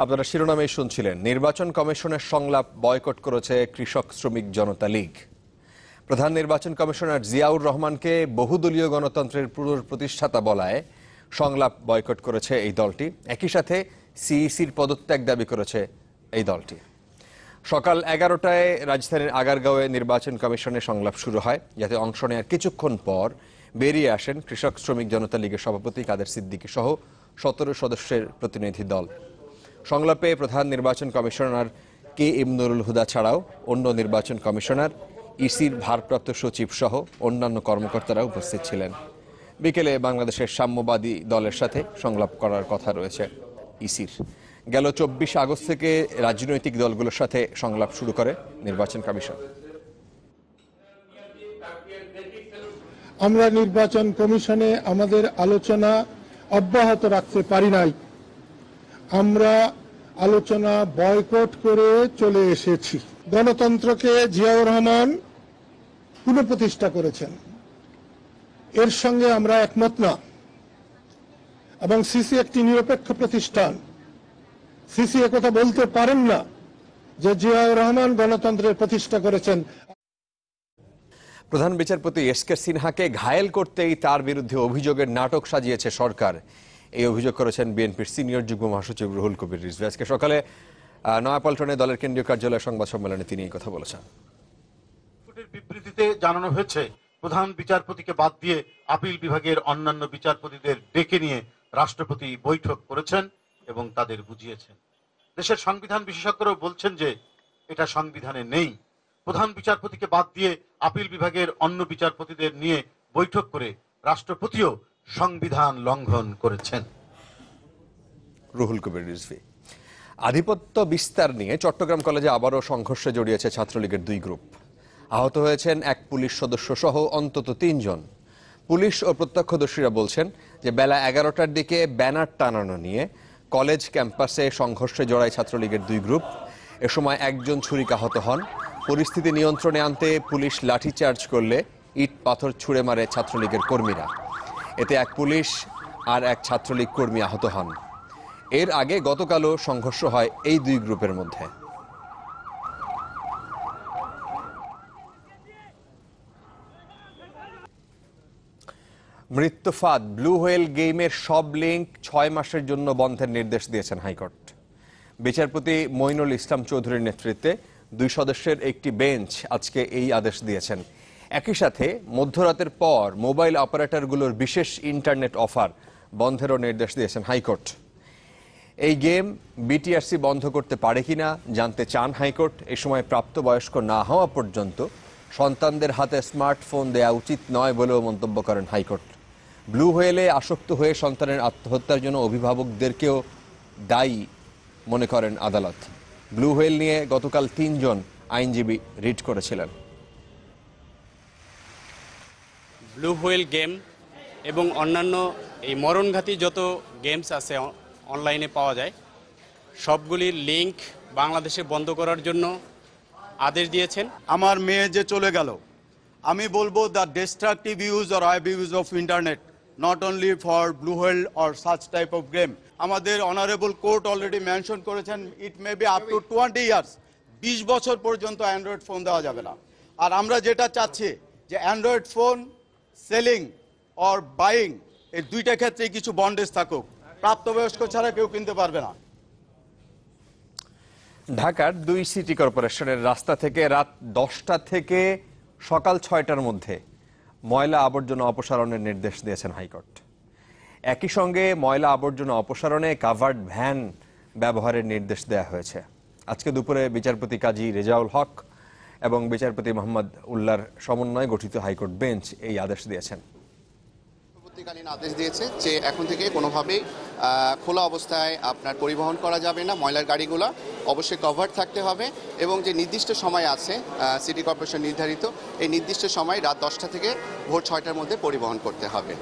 আপনারা শিরোনামেই শুনছিলেন, নির্বাচন কমিশনের সংলাপ বয়কট করেছে কৃষক শ্রমিক জনতা লীগ। প্রধান নির্বাচন কমিশনার জিয়াউর রহমানকে বহুদলীয় গণতন্ত্রের প্রতিষ্ঠাতা বলায় সংলাপ বয়কট করেছে এই দলটি। একই সাথে সিইসির পদত্যাগ দাবি করেছে এই দলটি। সকাল 11টায় রাজধানীর আগারগাঁওয়ে নির্বাচন কমিশনের সংলাপ শুরু হয়, যাতে অংশ নেওয়ার কিছুক্ষণ পর বেরিয়ে আসেন কৃষক শ্রমিক জনতা লীগের সভাপতি কাদের সিদ্দিকী সহ 17 সদস্যের প্রতিনিধি দল। সংলাপে প্রধান নির্বাচন commissioner K M Nurul Huda ছাড়াও অন্য নির্বাচন কমিশনার, ইসির ভারপ্রাপ্ত সচিব সহ অন্যান্য কর্মকর্তারা উপস্থিত ছিলেন। বিকেলে বাংলাদেশের সাম্যবাদী দলের সাথে সংলাপ করার কথা রয়েছে ইসির। গেল 24 আগস্ট থেকে রাজনৈতিক দলগুলোর সাথে সংলাপ শুরু করে নির্বাচন কমিশন। আমরা নির্বাচন কমিশনে আমাদের আলোচনা অব্যাহত রাখতে পারি নাই। আমরা আলোচনা বয়কট করে চলে এসেছি। গণতন্ত্রকে জিয়াউর রহমান পুনঃপ্রতিষ্ঠা করেছেন, এর সঙ্গে আমরা একমত না। এবং সিসি একটি নিরপেক্ষ প্রতিষ্ঠান। সিসি একথা বলতে পারেন না যে জিয়াউর রহমান গণতন্ত্রের প্রতিষ্ঠা করেছেন। প্রধান বিচারপতি এসকে সিনহাকে ঘায়েল করতেই তার বিরুদ্ধে অভিযোগের নাটক সাজিয়েছে সরকার, এই অভিযোগ করেছেন বিএনপির সিনিয়র যুগ্ম মহাসচিব রুহুল কবির রিজভী। আজকে সকালে নয়াপল্টনে দলের কেন্দ্রীয় কার্যালয়ে সংবাদ সম্মেলনে তিনি এই কথা বলেছেন। বিবৃতিতে জানানো হয়েছে, প্রধান বিচারপতিকে বাদ দিয়ে আপিল বিভাগের অন্যান্য বিচারপতিদের ডেকে নিয়ে রাষ্ট্রপতি বৈঠক করেছেন এবং তাদের বুঝিয়েছেন। দেশের সংবিধান বিশেষজ্ঞরাও বলছেন যে এটা সংবিধানে নেই। প্রধান বিচারপতিকে বাদ দিয়ে আপিল বিভাগের অন্য বিচারপতিদের নিয়ে বৈঠক করে রাষ্ট্রপতিও সংবিধান লঙ্ঘন করেছেন। রুহুল কবির রিজভী। আধিপত্য বিস্তার নিয়ে চট্টগ্রাম কলেজে আবারও সংঘর্ষে জড়িয়েছে ছাত্রলীগের দুই গ্রুপ। আহত হয়েছেন এক পুলিশ সদস্য সহ অন্তত 3 জন। পুলিশ ও প্রত্যক্ষদর্শীরা বলছেন যে বেলা 11টার দিকে ব্যানার টানানো নিয়ে কলেজ ক্যাম্পাসে সংঘর্ষে জড়ায় ছাত্রলীগের দুই গ্রুপ। এ সময় একজন ছুরিকাহত হন। পরিস্থিতি নিয়ন্ত্রণে আনতে পুলিশ লাঠিচার্জ করলে ইট পাথর ছুঁড়ে মারে ছাত্রলীগের কর্মীরা। এতে এক পুলিশ আর এক ছাত্রলীগ কর্মী আহত হন। এর আগে গতকালও সংঘর্ষ হয় এই দুই গ্রুপের মধ্যে। মৃত্যুফাঁদ ব্লু হোয়েল গেমের সব লিঙ্ক 6 মাসের জন্য বন্ধের নির্দেশ দিয়েছেন হাইকোর্ট। বিচারপতি মঈনুল ইসলাম চৌধুরীর নেতৃত্বে 2 সদস্যের একটি বেঞ্চ আজকে এই আদেশ দিয়েছেন। একই সাথে মধ্যরাতের পর মোবাইল অপারেটরগুলোর বিশেষ ইন্টারনেট অফার বন্ধেরও নির্দেশ দিয়েছেন হাইকোর্ট। এই গেম বিটিআরসি বন্ধ করতে পারে কিনা জানতে চান হাইকোর্ট। এই সময় প্রাপ্তবয়স্ক না হওয়া পর্যন্ত সন্তানদের হাতে স্মার্টফোন দেওয়া উচিত নয় বলেও মন্তব্য করেন হাইকোর্ট। ব্লু হোয়েলে আসক্ত হয়ে সন্তানের আত্মহত্যার জন্য অভিভাবকদেরকেও দায়ী মনে করেন আদালত। ব্লু হোয়েল নিয়ে গতকাল 3 জন আইনজীবী রিট করেছিলেন। ব্লু হোয়েল গেম এবং অন্যান্য এই মরণঘাতী যত গেমস আছে অনলাইনে পাওয়া যায়, সবগুলির লিঙ্ক বাংলাদেশে বন্ধ করার জন্য আদেশ দিয়েছেন। আমার মেয়ে যে চলে গেল, আমি বলবো the destructive use or abuse of internet not only for blue whale or such type of game. আমাদের অনারেবল কোর্ট অলরেডি মেনশন করেছেন it may be up to 20 years, 20 বছর পর্যন্ত অ্যান্ড্রয়েড ফোন দেওয়া যাবে না। আর আমরা যেটা চাচ্ছি যে Android phone selling or buying এই দুইটা ক্ষেত্রে কিছু বন্ডেজ থাকুক, প্রাপ্তবয়স্ক ছাড়া কেউ কিনতে পারবে না। ঢাকার 2 সিটি কর্পোরেশনের রাস্তা থেকে রাত 10টা থেকে সকাল 6টার মধ্যে ময়লা আবর্জনা অপসারণের নির্দেশ দিয়েছেন হাইকোর্ট। একই সঙ্গে ময়লা আবর্জনা অপসারণে কাভার্ড ভ্যান ব্যবহারের নির্দেশ দেওয়া হয়েছে। আজকে দুপুরে বিচারপতি কাজী রেজাউল হক এবং বিচারপতি মোহাম্মদ উল্লাহর সমন্বয়ে গঠিত হাইকোর্ট বেঞ্চ এই আদেশ দিয়েছেন। পরবর্তীকালীন আদেশ দিয়েছে যে এখন থেকে কোনোভাবেই খোলা অবস্থায় আপনার পরিবহন করা যাবে না। ময়লার গাড়িগুলো অবশ্যই কভার থাকতে হবে এবং যে নির্দিষ্ট সময় আছে সিটি কর্পোরেশন নির্ধারিত, এই নির্দিষ্ট সময় রাত 10টা থেকে ভোর 6টার মধ্যে পরিবহন করতে হবে।